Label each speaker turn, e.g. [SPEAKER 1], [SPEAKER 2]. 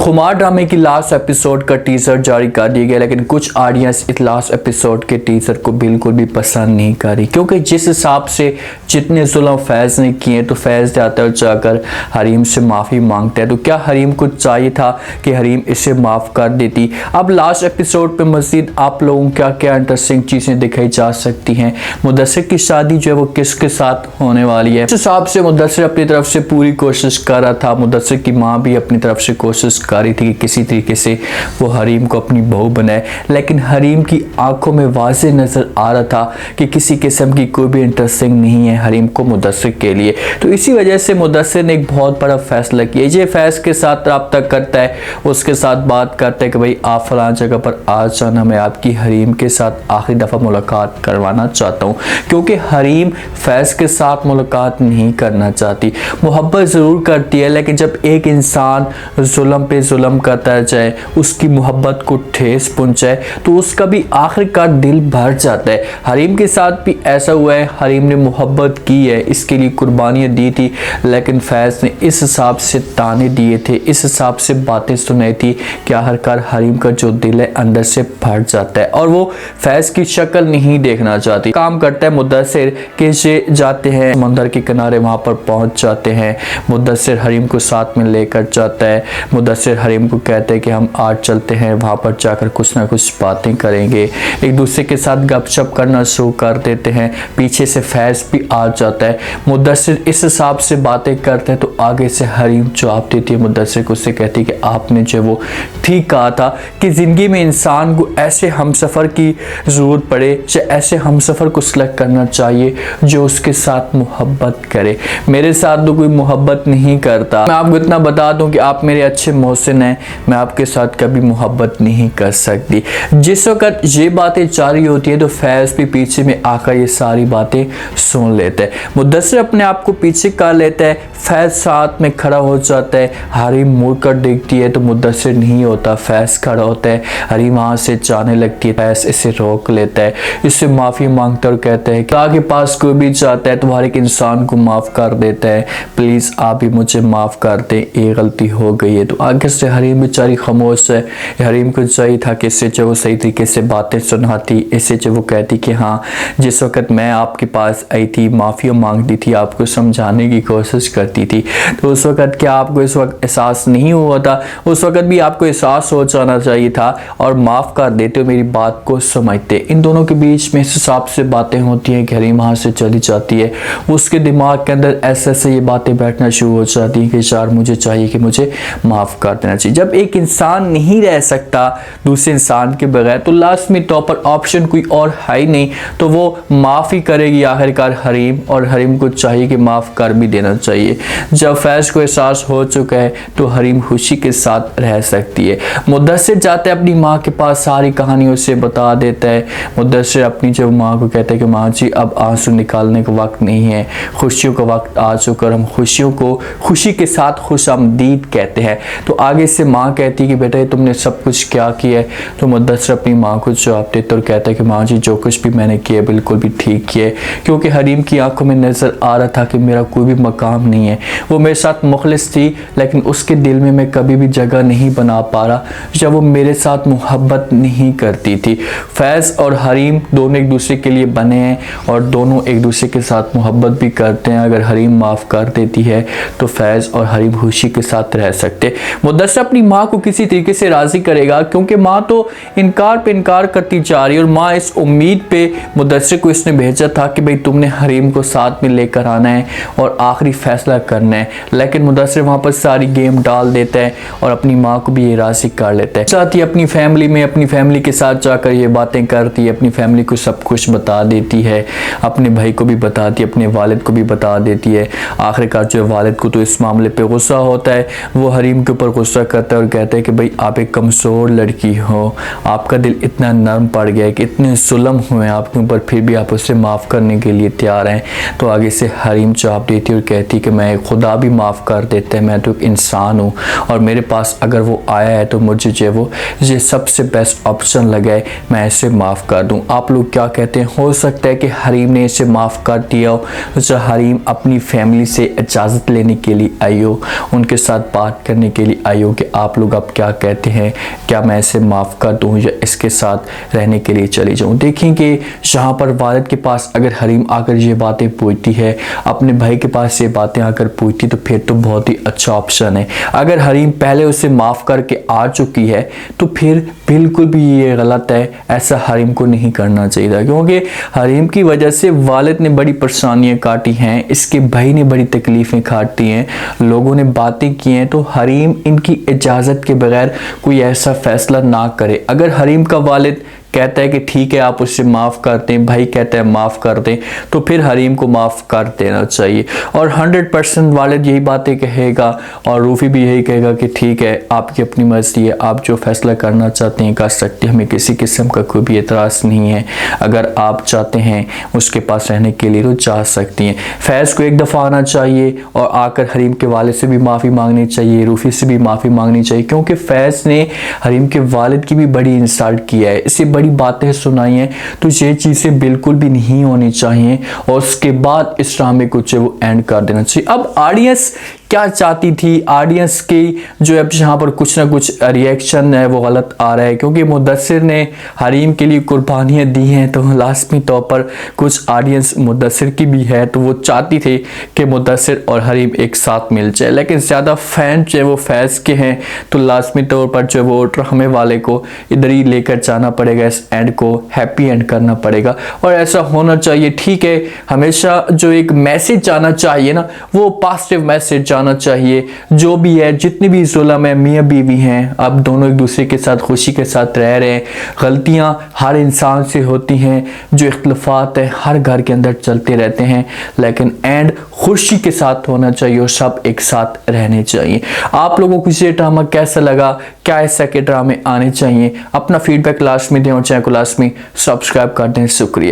[SPEAKER 1] खुमार ड्रामे की लास्ट एपिसोड का टीजर जारी कर दिया गया, लेकिन कुछ ऑडियंस इस लास्ट एपिसोड के टीजर को बिल्कुल भी पसंद नहीं कर रही, क्योंकि जिस हिसाब से जितने जुल्म फैज़ ने किए तो फैज़ जाता है जाकर हरीम से माफ़ी मांगता है। तो क्या हरीम को चाहिए था कि हरीम इसे माफ़ कर देती। अब लास्ट एपिसोड पे मज़ीद आप लोगों को क्या क्या इंटरेस्टिंग चीज़ें दिखाई जा सकती हैं। मुदस्सिर की शादी जो है वो किसके साथ होने वाली है। इस हिसाब से मुदस्सिर अपनी तरफ से पूरी कोशिश कर रहा था। मुदस्सिर की माँ भी अपनी तरफ से कोशिश कर रही थी कि किसी तरीके से वो हरीम को अपनी बहू बनाए, लेकिन हरीम की आंखों में वाज़े नज़र आ रहा था कि किसी किस्म की कोई भी इंटरेस्टिंग नहीं है हरीम को मुदस्सिर के लिए। तो इसी वजह से मुदस्सिर ने एक बहुत बड़ा फैसला किया। ये फैज़ के साथ रब्ता करता है, उसके साथ बात करता है कि भाई आप फलां जगह पर आ जाना, मैं आपकी हरीम के साथ आखिरी दफ़ा मुलाकात करवाना चाहता हूँ, क्योंकि हरीम फैज़ के साथ मुलाकात नहीं करना चाहती। मोहब्बत ज़रूर करती है, लेकिन जब एक इंसान जुल्म पे जुल्म करता जाए, उसकी मोहब्बत को ठेस पहुंचाए, तो उसका भी आखिरकार दिल भर जाता है। हरीम के साथ भी ऐसा हुआ है। हरीम ने मोहब्बत की है, इसके लिए कुर्बानियाँ दी थी, लेकिन फैज़ ने इस हिसाब से ताने दिए थे, इस हिसाब से बातें सुनाई थी कि आखिरकार हरीम का जो दिल है अंदर से भर जाता है और वो फैज़ की शक्ल नहीं देखना चाहती। काम करता है मुदस्सिर कि ये जाते हैं समंदर के किनारे, वहाँ पर पहुँच जाते हैं। मुदस्सिर हरीम को साथ में लेकर जाता है। मुदस्सिर हरीम को कहते हैं कि हम आज चलते हैं, वहाँ पर जाकर कुछ ना कुछ बातें करेंगे, एक दूसरे के साथ गपशप करना शुरू कर देते हैं। पीछे से फैज़ भी आ जाता है। मुदस्सिर इस हिसाब से बातें करते हैं तो आगे से हरीम जवाब देती है मुदस्सिर को, उससे कहती है कि आपने जो वो ठीक कहा था कि ज़िंदगी में इंसान को ऐसे हमसफ़र की ज़रूरत पड़े, या ऐसे हमसफ़र को सिलेक्ट करना चाहिए जो उसके साथ मोहब्बत करे। मेरे साथ तो कोई मोहब्बत नहीं करता। मैं आपको इतना बता दूं कि आप मेरे अच्छे मोहसिन हैं, मैं आपके साथ कभी मोहब्बत नहीं कर सकती। जिस वक्त ये बातें जारी होती है तो फैज़ भी पीछे में आकर ये सारी बातें सुन लेता है। मुदस्सिर अपने आप को पीछे कर लेता है, फैज़ साथ में खड़ा हो जाता है। हरीम मुड़ कर देखती है तो मुदस्सिर नहीं होता, फैज़ खड़ा होता है। हरीम वहाँ से जाने लगती है, फैज़ इसे रोक लेता है, इससे माफ़ी मांगता और कहता है कि आपके पास कोई भी चाहता है तो हर एक इंसान को माफ़ कर देता है, प्लीज़ आप भी मुझे माफ़ कर दें, ये गलती हो गई है। तो आगे से हरीम बेचारी खामोश है। हरीम को चाहिए था कि इससे जो वो सही तरीके से बातें सुनाती, इससे जो वो कहती कि हाँ जिस वक्त मैं आपके पास आई थी, माफ़ी मांगती थी, आपको समझाने की कोशिश करती थी, तो उस वक्त क्या आपको इस वक्त एहसास नहीं हुआ था? उस वक्त भी आपको एहसास हो जाना चाहिए था और माफ़ कर देते हो, मेरी बात को समझते। इन दोनों के बीच में इस हिसाब से बातें होती हैं कि हरीम वहाँ से चली जाती है। उसके दिमाग के अंदर ऐसे ऐसे ये बातें बैठना शुरू हो जाती हैं कि यार मुझे चाहिए कि मुझे माफ़ कर देना चाहिए। जब एक इंसान नहीं रह सकता दूसरे इंसान के बगैर, तो लास्ट में तो पर ऑप्शन कोई और है ही नहीं, तो वो माफ़ी करेगी आखिरकार हरीम, और हरीम को चाहिए कि माफ़ कर भी देना चाहिए। जब फैज़ को एहसास हो चुका है तो हरीम खुशी के साथ रह सकती है। मुदस्सिर जाता है अपनी माँ के पास, सारी कहानी उसे बता देता है। मुदस्सिर अपनी जब माँ को कहता है कि माँ जी अब आंसू निकालने का वक्त नहीं है, खुशियों का वक्त आ चुका, हम खुशियों को खुशी के साथ खुशामदीद कहते हैं। तो आगे से माँ कहती है कि बेटा तुमने सब कुछ क्या किया है। तो मुदस्सिर अपनी माँ को जवाब देता और कहता है कि माँ जी जो कुछ भी मैंने किया बिल्कुल भी ठीक किया, क्योंकि हरीम की आंखों में नज़र आ रहा था कि मेरा कोई भी मकाम नहीं है। वो मेरे साथ मुखलिस थी, लेकिन उसके दिल में मैं कभी भी जगह नहीं बना पा रहा जब वो मेरे साथ मोहब्बत नहीं करती थी। फैज़ और हरीम दोनों एक दूसरे के लिए बने हैं और दोनों एक दूसरे के साथ मोहब्बत भी करते हैं। अगर हरीम माफ़ कर देती है तो फैज़ और हरीम खुशी के साथ रह सकते। मुदस्सिर अपनी माँ को किसी तरीके से राज़ी करेगा, क्योंकि माँ तो इनकार पे इनकार करती जा रही है, और माँ इस उम्मीद पे मुदस्सिर को इसने भेजा था कि भाई तुमने हरीम को साथ में लेकर आना है और आखिरी फैसला करना है। लेकिन मुदस्सिर वहाँ पर सारी गेम डाल देता है और अपनी माँ को भी ये राज़ी कर लेता है। चाहती है अपनी फैमिली में, अपनी फैमिली के साथ जाकर ये बातें करती है, अपनी फैमिली को सब कुछ बता देती है, अपने भाई को भी बताती है, अपने वालिद को भी बता देती है। आखिरकार जो वालिद को तो इस मामले पे गुस्सा होता है, वो हरीम के ऊपर गुस्सा करता है और कहता है कि भाई आप एक कमज़ोर लड़की हो, आपका दिल इतना नरम पड़ गया है कि इतने जुल्म हुए हैं आपके ऊपर, फिर भी आप उसे माफ़ करने के लिए तैयार हैं। तो आगे से हरीम जवाब देती है और कहती है कि मैं खुदा भी माफ़ कर देता है, मैं तो एक इंसान हूँ और मेरे पास अगर वो आया है तो मुझे जो वो ये सबसे बेस्ट ऑप्शन लगा है, मैं इसे माफ़ कर दूँ। आप लोग क्या कहते हैं? हो सकता है कि हरीम ने इसे माफ़ कर दिया हो, जो हरीम अपनी फैमिली से इजाज़त लेने के लिए आई हो, उनके साथ बात करने के लिए आई हो कि आप लोग अब क्या कहते हैं, क्या मैं इसे माफ़ कर दूँ या इसके साथ रहने के लिए चली जाऊँ। देखें कि जहाँ पर वालिद के पास अगर हरीम आकर ये बातें पूछती है, अपने भाई के पास ये बातें आकर पूछती, तो फिर तो बहुत ही अच्छा ऑप्शन है। अगर हरीम पहले उसे माफ़ करके आ चुकी है तो फिर बिल्कुल भी ये गलत है, ऐसा हरीम को नहीं करना चाहिए, क्योंकि हरीम की वजह से वालिद ने बड़ी परेशानियां काटी हैं, इसके भाई ने बड़ी तकलीफ़ें काटी हैं, लोगों ने बातें की हैं। तो हरीम इनकी इजाज़त के बगैर कोई ऐसा फैसला ना करे। अगर हरीम का वालिद कहता है कि ठीक है आप उससे माफ़ कर दें, भाई कहता है माफ़ कर दें, तो फिर हरीम को माफ़ कर देना चाहिए। और 100% वालिद यही बातें कहेगा और रूफ़ी भी यही कहेगा कि ठीक है आपकी अपनी मर्ज़ी है, आप जो फैसला करना चाहते हैं कर सकते हैं, हमें किसी किस्म का कोई भी एतराज़ नहीं है। अगर आप चाहते हैं उसके पास रहने के लिए तो जा सकती हैं। फैज़ को एक दफ़ा आना चाहिए और आकर हरीम के वालिद से भी माफ़ी मांगनी चाहिए, रूफ़ी से भी माफ़ी मांगनी चाहिए, क्योंकि फैज़ ने हरीम के वालिद की भी बड़ी इंसल्ट किया है, इससे बड़ी बातें सुनाई हैं। तो ये चीज़ें बिल्कुल भी नहीं होनी चाहिए और उसके बाद इस ड्रामे को जो वो एंड कर देना चाहिए। अब ऑडियंस क्या चाहती थी, ऑडियंस की जो अब यहाँ पर कुछ ना कुछ रिएक्शन है वो गलत आ रहा है, क्योंकि मुद्दसिर ने हरीम के लिए कुर्बानियाँ दी हैं, तो लाजमी तौर पर कुछ ऑडियंस मुद्दसिर की भी है, तो वो चाहती थी कि मुद्दसिर और हरीम एक साथ मिल जाए। लेकिन ज़्यादा फैन जो है वो फैज़ के हैं, तो लाजमी तौर पर जो वो ड्रामे वाले को इधर ही लेकर जाना पड़ेगा, इस एंड को हैप्पी एंड करना पड़ेगा और ऐसा होना चाहिए। ठीक है, हमेशा जो एक मैसेज जाना चाहिए ना, वो पॉजिटिव मैसेज जाना चाहिए। जो भी है, जितनी भी जुल्म है, मियाँ बीवी हैं, अब दोनों एक दूसरे के साथ खुशी के साथ रह रहे हैं। गलतियाँ हर इंसान से होती हैं, जो इख्तलाफात है हर घर के अंदर चलते रहते हैं, लेकिन एंड खुशी के साथ होना चाहिए और सब एक साथ रहने चाहिए। आप लोगों को ये ड्रामा कैसा लगा, क्या ऐसा के ड्रामे आने चाहिए, अपना फीडबैक लास्ट में दें और चैनल को लास्ट में सब्सक्राइब कर दें। शुक्रिया।